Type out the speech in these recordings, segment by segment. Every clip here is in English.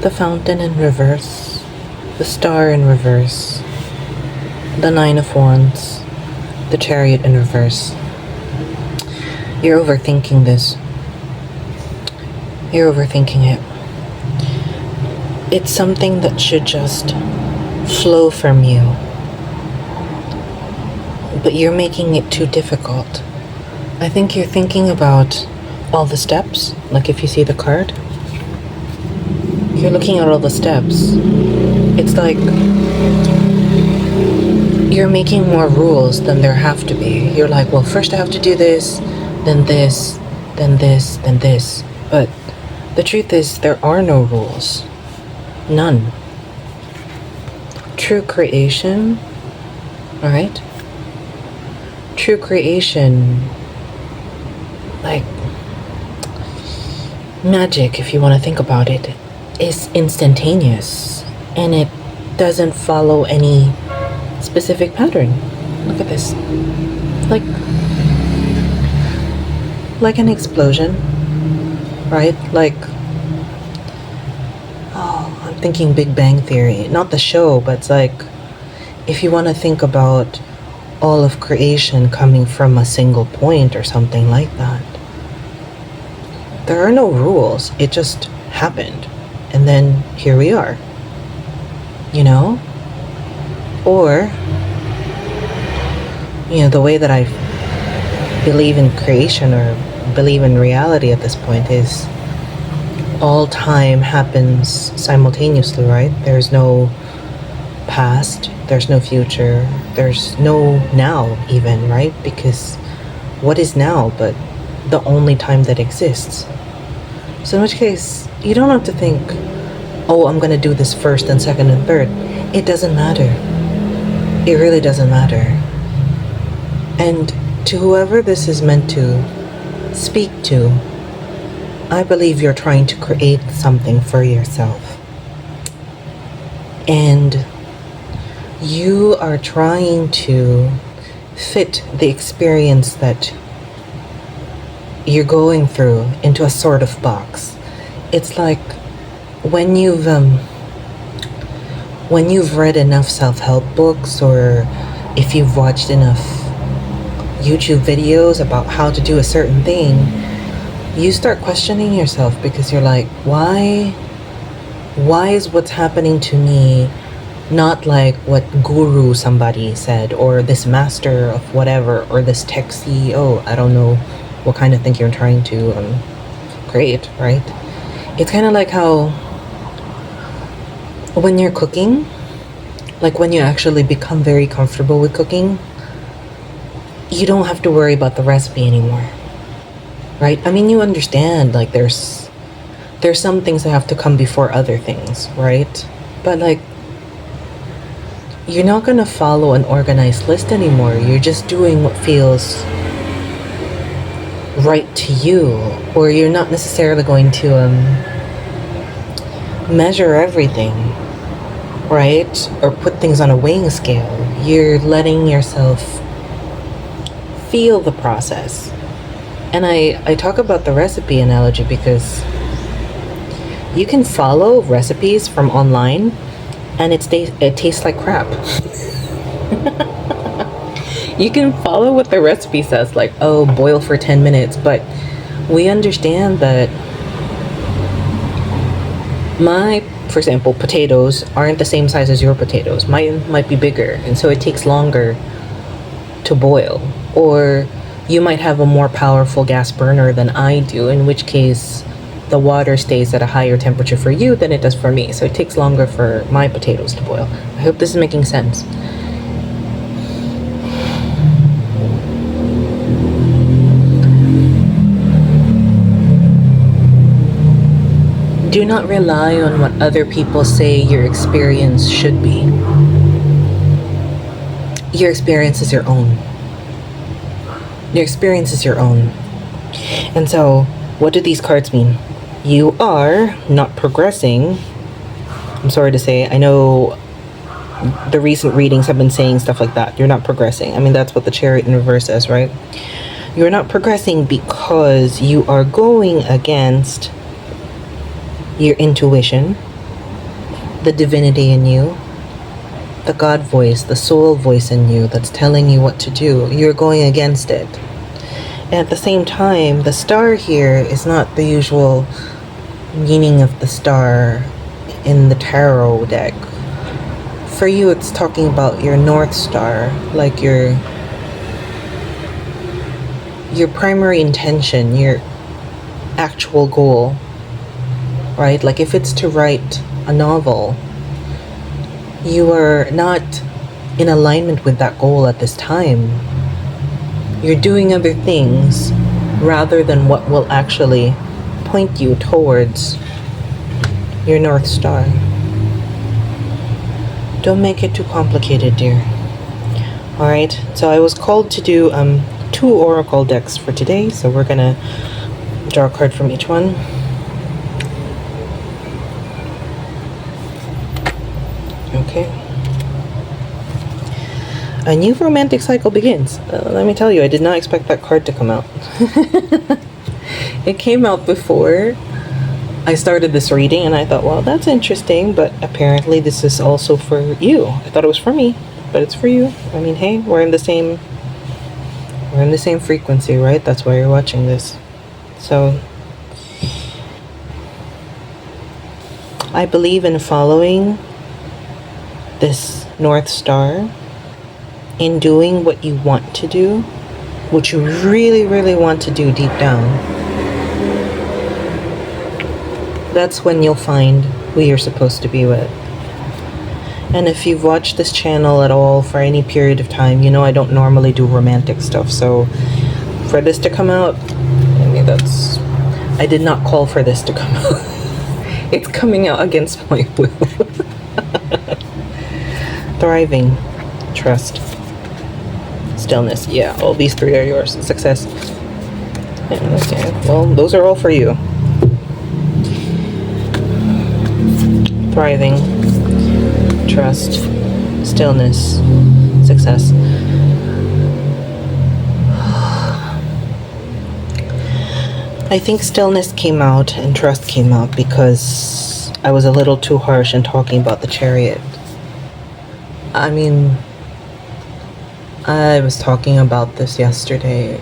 The Fountain in reverse, the Star in reverse, the Nine of Wands, the Chariot in reverse. You're overthinking this. You're overthinking it. It's something that should just flow from you. But you're making it too difficult. I think you're thinking about all the steps. Like if you see the card, you're looking at all the steps. It's like you're making more rules than there have to be. You're like, well, first I have to do this, then this, then this, then this. But the truth is, there are no rules. None. True creation, alright? True creation, like magic, if you want to think about it, is instantaneous and it doesn't follow any specific pattern. Look at this. Like an explosion, right? Like, oh, I'm thinking Big Bang Theory. Not the show, but it's like, if you want to think about all of creation coming from a single point or something like that. There are no rules. It just happened. And then here we are. You know? Or, you know, the way that I believe in creation or believe in reality at this point is all time happens simultaneously, right? There's no past, there's no future, there's no now even, right? Because what is now but the only time that exists? So in which case, you don't have to think, oh, I'm gonna do this first and second and third. It doesn't matter. It really doesn't matter. And to whoever this is meant to speak to, I believe you're trying to create something for yourself. And you are trying to fit the experience that you're going through into a sort of box. It's like when you've read enough self-help books, or if you've watched enough YouTube videos about how to do a certain thing, you start questioning yourself because you're like, why is what's happening to me not like what guru somebody said, or this master of whatever, or this tech CEO? I don't know what kind of thing you're trying to create, right? It's kind of like how when you're cooking, like when you actually become very comfortable with cooking, you don't have to worry about the recipe anymore, right? I mean, you understand, like there's some things that have to come before other things, right? But like, you're not gonna follow an organized list anymore. You're just doing what feels right to you, or you're not necessarily going to measure everything, right? Or put things on a weighing scale. You're letting yourself feel the process. And I talk about the recipe analogy because you can follow recipes from online and it tastes like crap. You can follow what the recipe says, like, oh, boil for 10 minutes, but we understand that for example, potatoes aren't the same size as your potatoes. Mine might be bigger, and so it takes longer to boil. Or you might have a more powerful gas burner than I do, in which case the water stays at a higher temperature for you than it does for me. So it takes longer for my potatoes to boil. I hope this is making sense. Do not rely on what other people say your experience should be. Your experience is your own. Your experience is your own. And so, what do these cards mean? You are not progressing. I'm sorry to say, I know the recent readings have been saying stuff like that. You're not progressing. I mean, that's what the Chariot in reverse says, right? You're not progressing because you are going against your intuition, the divinity in you, the God voice, the soul voice in you that's telling you what to do. You're going against it. And at the same time, the star here is not the usual meaning of the star in the tarot deck. For you, it's talking about your North Star, like your primary intention, your actual goal, right? Like if it's to write a novel, you are not in alignment with that goal at this time. You're doing other things rather than what will actually point you towards your North Star. Don't make it too complicated, dear. Alright, so I was called to do 2 oracle decks for today, so we're gonna draw a card from each one. Okay. A new romantic cycle begins. Let me tell you, I did not expect that card to come out. It came out before I started this reading, and I thought, well, that's interesting, but apparently this is also for you. I thought it was for me, but it's for you. I mean, hey, we're in the same frequency, right? That's why you're watching this. So I believe in following this North Star, in doing what you want to do, what you really, really want to do deep down. That's when you'll find who you're supposed to be with. And if you've watched this channel at all for any period of time, you know I don't normally do romantic stuff. So for this to come out, I mean, I did not call for this to come out. It's coming out against my will. Thriving, trust, stillness. Yeah, all these 3 are yours. Success. Yeah, okay. Well, those are all for you. Thriving, trust, stillness, success. I think stillness came out and trust came out because I was a little too harsh in talking about the Chariot. I mean, I was talking about this yesterday.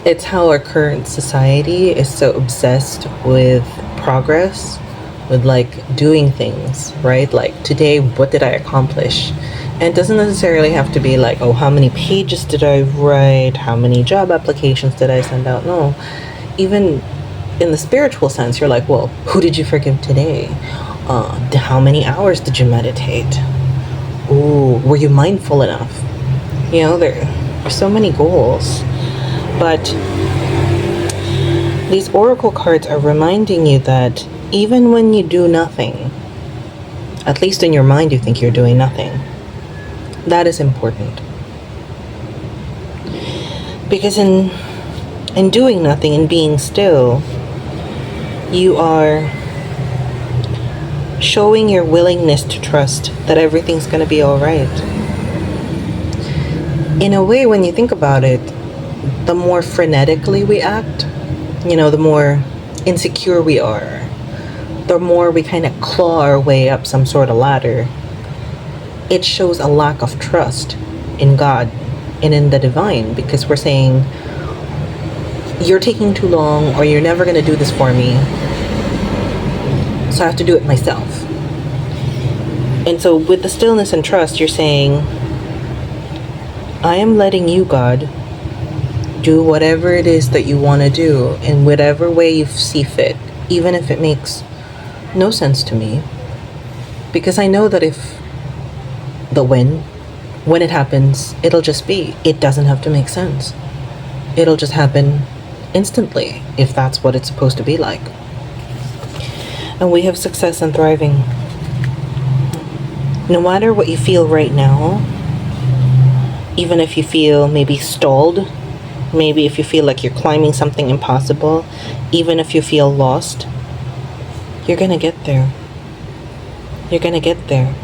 It's how our current society is so obsessed with progress, with like doing things, right? Like today, what did I accomplish? And it doesn't necessarily have to be like, oh, how many pages did I write? How many job applications did I send out? No, even in the spiritual sense, you're like, well, who did you forgive today? How many hours did you meditate? Ooh, were you mindful enough? You know, there are so many goals. But these oracle cards are reminding you that even when you do nothing, at least in your mind you think you're doing nothing, that is important. Because in doing nothing and being still, you are showing your willingness to trust that everything's going to be all right. In a way, when you think about it, the more frenetically we act, you know, the more insecure we are, the more we kind of claw our way up some sort of ladder. It shows a lack of trust in God and in the divine, because we're saying, you're taking too long, or you're never going to do this for me, so I have to do it myself. And so with the stillness and trust, you're saying, I am letting you, God, do whatever it is that you want to do in whatever way you see fit, even if it makes no sense to me. Because I know that if when it happens, it'll just be. It doesn't have to make sense. It'll just happen instantly, if that's what it's supposed to be like. And we have success and thriving. No matter what you feel right now, even if you feel maybe stalled, maybe if you feel like you're climbing something impossible, even if you feel lost, you're gonna get there. You're gonna get there.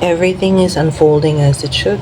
Everything is unfolding as it should.